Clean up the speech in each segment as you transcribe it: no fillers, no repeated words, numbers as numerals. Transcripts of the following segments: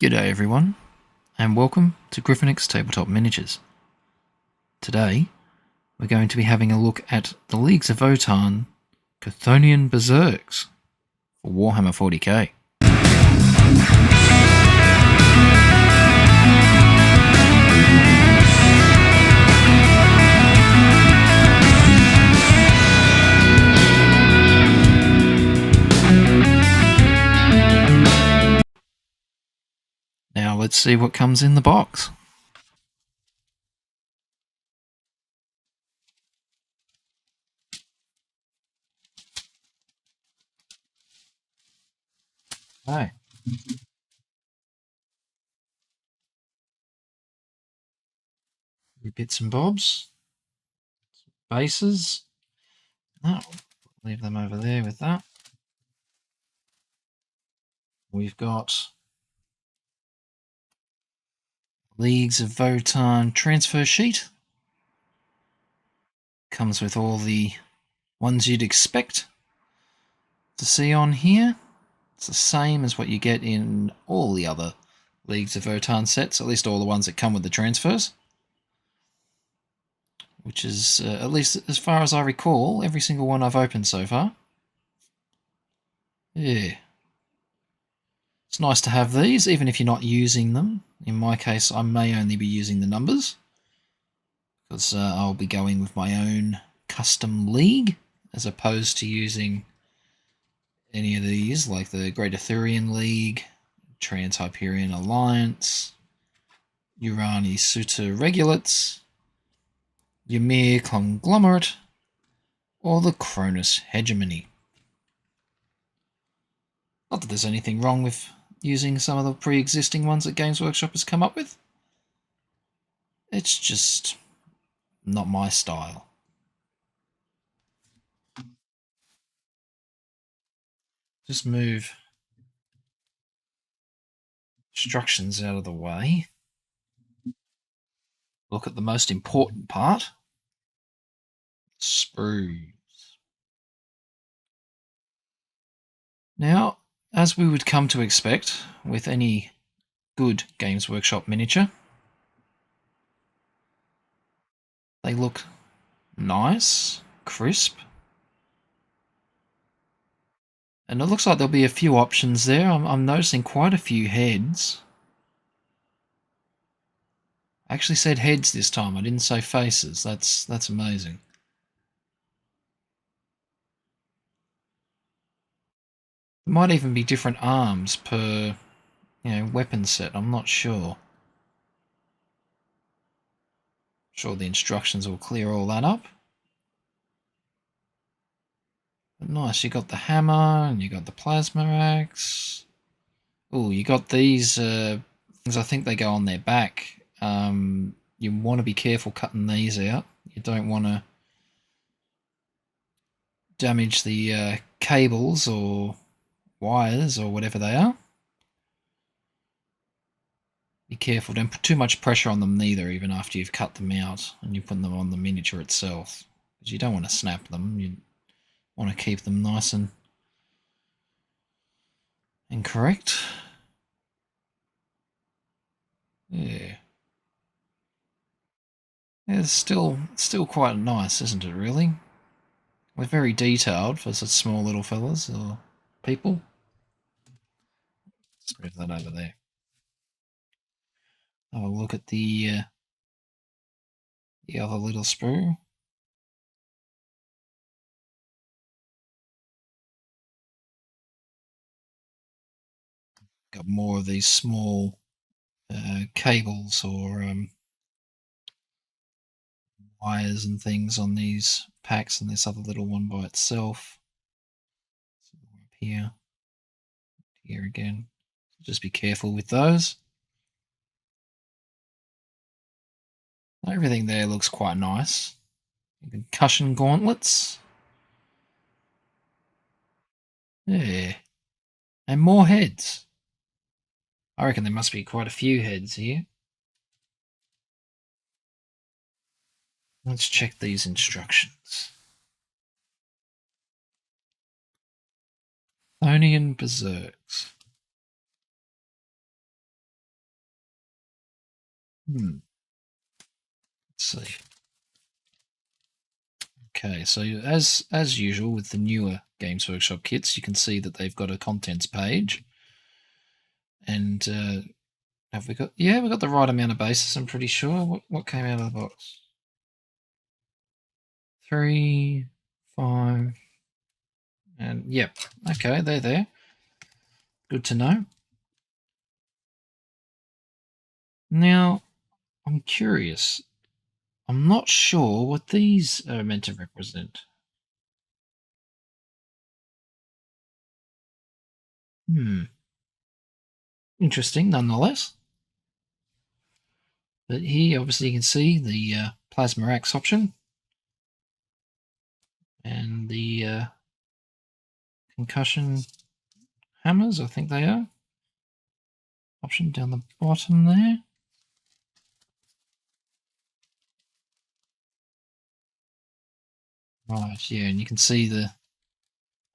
G'day everyone, and welcome to Griffinix Tabletop Miniatures. Today, we're going to be having a look at the Leagues of Votann Cthonian Beserks for Warhammer 40K. Now let's see what comes in the box. Okay. Your bits and bobs, bases. No, leave them over there with that. We've got Leagues of Votann transfer sheet. Comes with all the ones you'd expect to see on here. It's the same as what you get in all the other Leagues of Votann sets, at least all the ones that come with the transfers. Which is, at least as far as I recall, every single one I've opened so far. Yeah. It's nice to have these, even if you're not using them. In my case, I may only be using the numbers, because I'll be going with my own custom league, as opposed to using any of these, like the Great Arthurian League, Trans-Hyperion Alliance, Urani Suta Regulates, Ymir Conglomerate, or the Cronus Hegemony. Not that there's anything wrong with using some of the pre-existing ones that Games Workshop has come up with. It's just not my style. Just move instructions out of the way. Look at the most important part. Sprues. Now, as we would come to expect with any good Games Workshop miniature, they look nice, crisp, and it looks like there'll be a few options there. I'm noticing quite a few heads. I actually said heads this time, I didn't say faces. That's amazing. There might even be different arms per, weapon set. I'm not sure. Sure the instructions will clear all that up. But nice, you got the hammer and you got the plasma axe. Oh, you got these things. I think they go on their back. You want to be careful cutting these out. You don't want to damage the cables or wires or whatever they are. Be careful, don't put too much pressure on them neither, even after you've cut them out and you put them on the miniature itself. Because you don't want to snap them, you want to keep them nice and correct. Yeah. It's still quite nice, isn't it, really? We're very detailed for such small little fellas or people. Let's move that over there. Have a look at the other little sprue. Got more of these small cables or wires and things on these packs, and this other little one by itself. Up here, here again. Just be careful with those. Everything there looks quite nice. Concussion gauntlets. Yeah. And more heads. I reckon there must be quite a few heads here. Let's check these instructions. Cthonian Beserks. Let's see. Okay, so as usual with the newer Games Workshop kits, you can see that they've got a contents page. And have we got? Yeah, we got the right amount of bases. I'm pretty sure. What came out of the box? 3, 5, and yep. Okay, they're there. Good to know. Now, I'm curious. I'm not sure what these are meant to represent. Interesting, nonetheless. But here, obviously, you can see the Plasma Axe option and the concussion hammers, I think they are. Option down the bottom there. Right, yeah, and you can see the.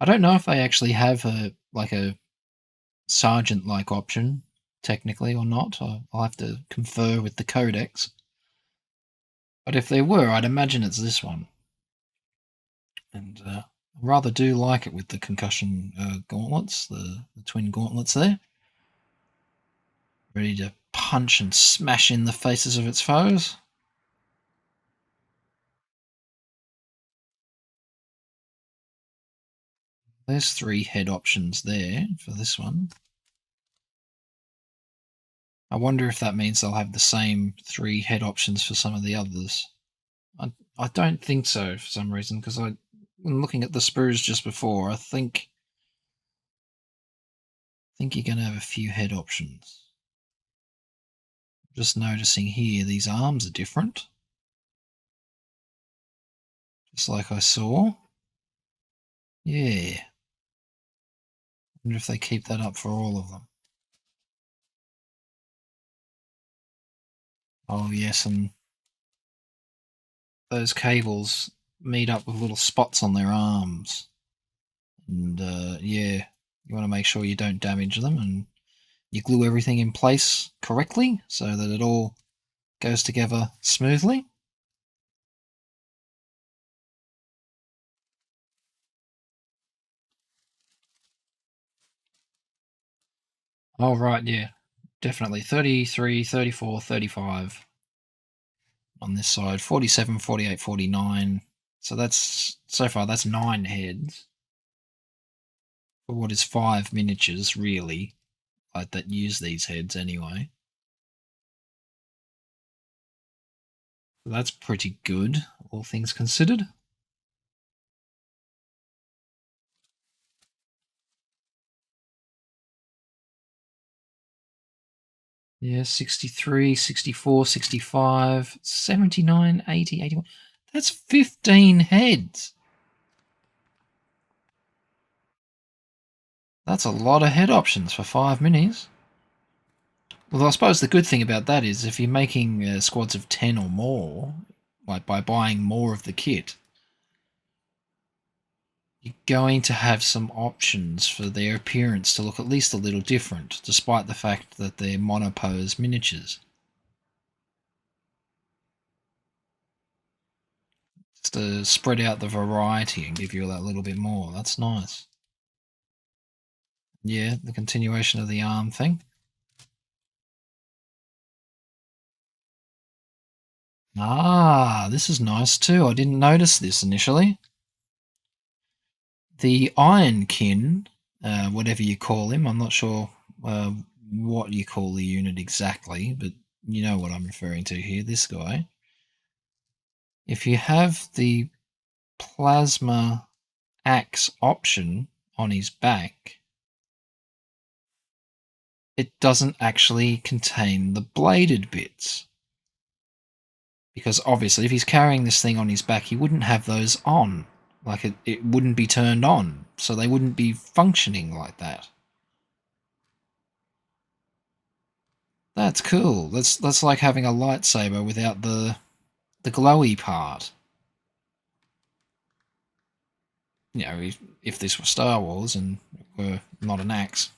I don't know if they actually have a sergeant-like option technically or not. I'll have to confer with the codex. But if there were, I'd imagine it's this one. And I rather do like it with the concussion gauntlets, the twin gauntlets there. Ready to punch and smash in the faces of its foes. There's 3 head options there for this one. I wonder if that means they'll have the same 3 head options for some of the others. I don't think so for some reason, because when looking at the sprues just before, I think you're going to have a few head options. Just noticing here, these arms are different. Just like I saw. Yeah. I wonder if they keep that up for all of them. Oh, yes, and those cables meet up with little spots on their arms. And yeah, you want to make sure you don't damage them and you glue everything in place correctly so that it all goes together smoothly. Oh, right, yeah, definitely. 33, 34, 35 on this side, 47, 48, 49. So that's, so far, that's 9 heads for what is 5 miniatures, really, like that use these heads anyway. So that's pretty good, all things considered. Yeah, 63, 64, 65, 79, 80, 81. That's 15 heads. That's a lot of head options for 5 minis. Well, I suppose the good thing about that is if you're making squads of 10 or more, like by buying more of the kit, you're going to have some options for their appearance to look at least a little different, despite the fact that they're monopose miniatures. Just to spread out the variety and give you that little bit more. That's nice. Yeah, the continuation of the arm thing. Ah, this is nice too. I didn't notice this initially. The Ironkin, whatever you call him, I'm not sure what you call the unit exactly, but you know what I'm referring to here, this guy. If you have the plasma axe option on his back, it doesn't actually contain the bladed bits. Because obviously, if he's carrying this thing on his back, he wouldn't have those on. Like, it wouldn't be turned on. So they wouldn't be functioning like that. That's cool. That's like having a lightsaber without the glowy part. You know, if this were Star Wars and it were not an axe.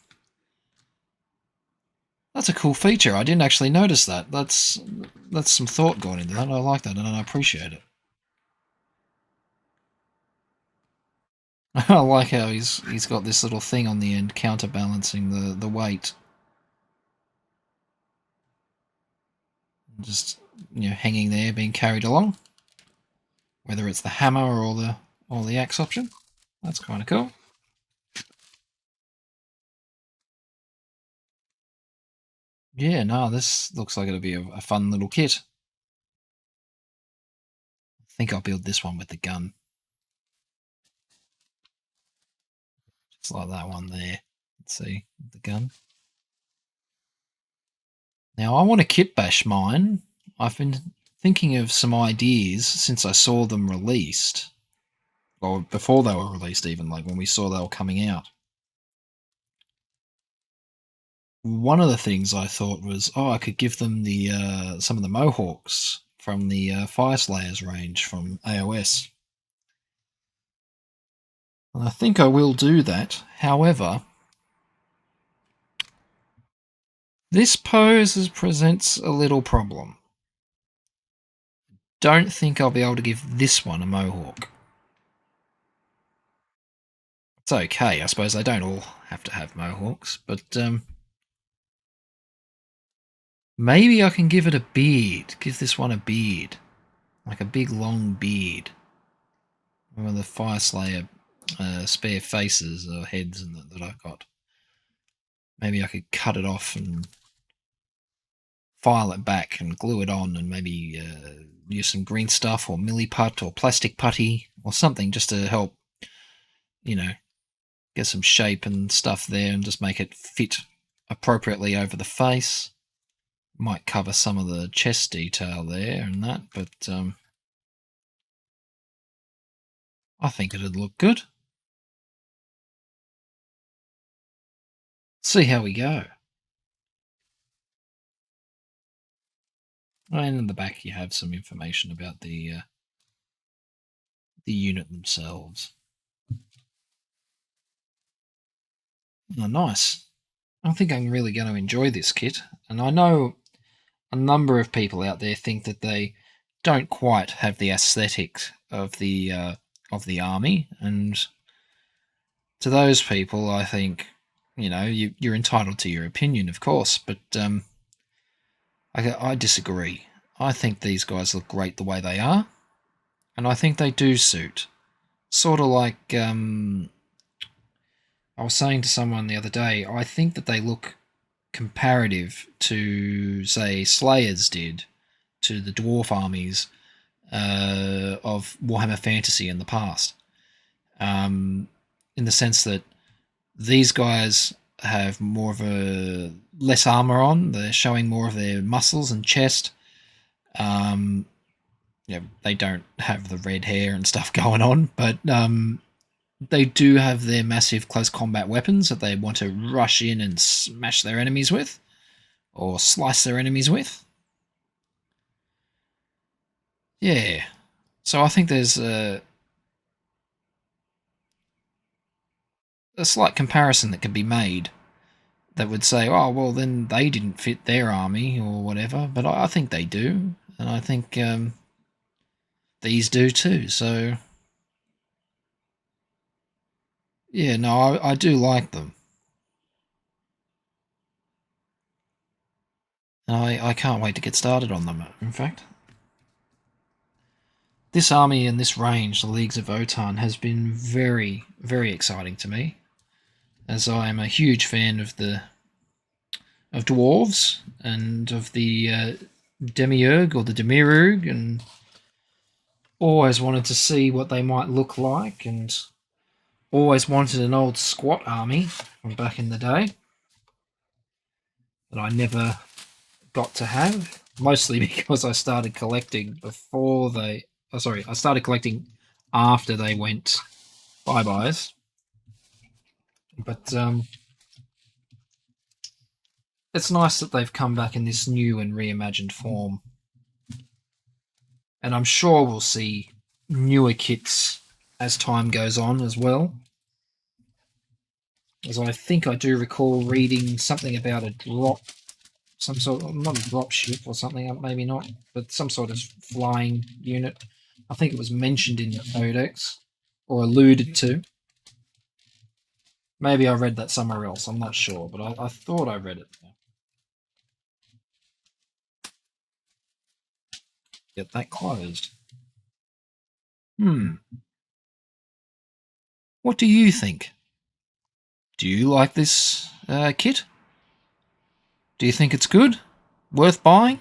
That's a cool feature. I didn't actually notice that. That's some thought gone into that. I like that, and I appreciate it. I like how he's got this little thing on the end counterbalancing the weight. Just hanging there, being carried along. Whether it's the hammer or the axe option. That's kind of cool. Yeah, no, this looks like it'll be a fun little kit. I think I'll build this one with the gun. Just like that one there. Let's see, the gun. Now I want to kit bash mine. I've been thinking of some ideas since I saw them released. Or before they were released even, like when we saw they were coming out. One of the things I thought was, I could give them the some of the Mohawks from the Fire Slayers range from AOS. And I think I will do that. However, this presents a little problem. Don't think I'll be able to give this one a Mohawk. It's okay, I suppose they don't all have to have Mohawks, but maybe I can give it a beard. Give this one a beard. Like a big long beard. One of the Fire Slayer spare faces or heads that I've got. Maybe I could cut it off and file it back and glue it on and maybe use some green stuff or milliput or plastic putty or something just to help, get some shape and stuff there and just make it fit appropriately over the face. Might cover some of the chest detail there and that, but I think it'd look good. See how we go. And in the back you have some information about the unit themselves. Oh, nice. I think I'm really going to enjoy this kit, and I know a number of people out there think that they don't quite have the aesthetic of the army, and to those people, I think you're entitled to your opinion, of course, but I disagree. I think these guys look great the way they are, and I think they do suit. Sort of like I was saying to someone the other day, I think that they look comparative to, say, Slayers did to the dwarf armies of Warhammer Fantasy in the past. In the sense that these guys have more of a less armor on. They're showing more of their muscles and chest. They don't have the red hair and stuff going on, but they do have their massive close combat weapons that they want to rush in and smash their enemies with, or slice their enemies with. Yeah. So I think there's a slight comparison that could be made that would say, oh, well, then they didn't fit their army or whatever. But I think they do. And I think these do too. So, yeah, no, I do like them. I can't wait to get started on them, in fact. This army and this range, the Leagues of Votann, has been very, very exciting to me, as I am a huge fan of dwarves and of the demiurge or the demiurge, and always wanted to see what they might look like, and always wanted an old squat army from back in the day that I never got to have, mostly because I started collecting before they. Oh, sorry, I started collecting after they went bye-byes. But it's nice that they've come back in this new and reimagined form. And I'm sure we'll see newer kits as time goes on as well. As I think I do recall reading something about a drop some sort of, not a drop ship or something, maybe not, but some sort of flying unit. I think it was mentioned in the codex, or alluded to. Maybe I read that somewhere else, I'm not sure, but I thought I read it. Get that closed. What do you think? Do you like this kit? Do you think it's good? Worth buying?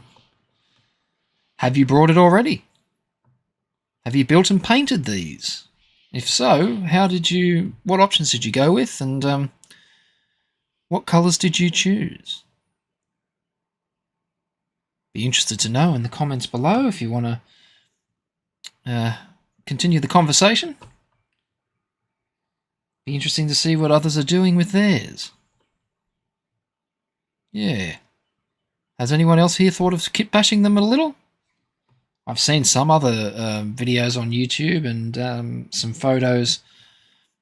Have you brought it already? Have you built and painted these? If so, what options did you go with, and what colours did you choose? Be interested to know in the comments below if you want to continue the conversation. Be interesting to see what others are doing with theirs. Yeah. Has anyone else here thought of kit bashing them a little? I've seen some other videos on YouTube and some photos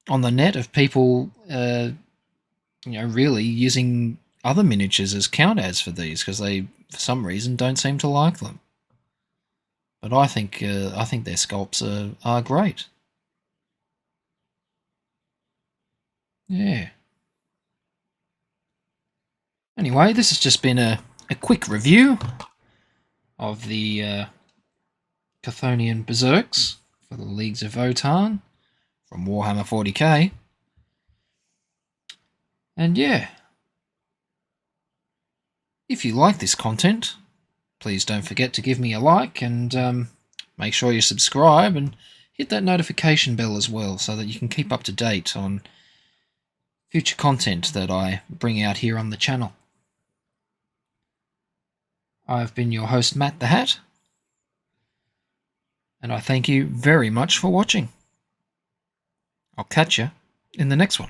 on the net of people, really using other miniatures as count ads for these because they, for some reason, don't seem to like them. But I think their sculpts are great. Yeah. Anyway, this has just been a quick review of the Cthonian Beserks for the Leagues of Votann from Warhammer 40K. And yeah, if you like this content, please don't forget to give me a like and make sure you subscribe and hit that notification bell as well so that you can keep up to date on future content that I bring out here on the channel. I've been your host, Matt the Hat, and I thank you very much for watching. I'll catch you in the next one.